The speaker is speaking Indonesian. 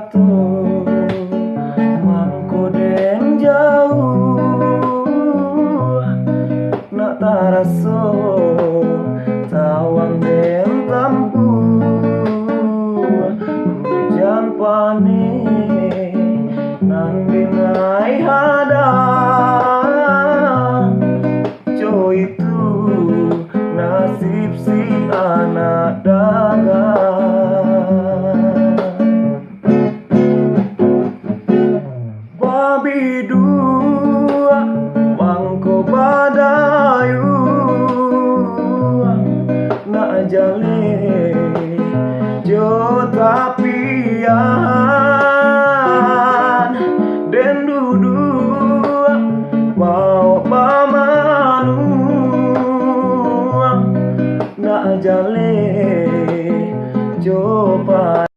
satu mangko den jauh nak taraso tawang den tampu hujan pane nan dinai hada co itu nasib si anak dagang babi dua mangko badayu nak jale jo tapi ya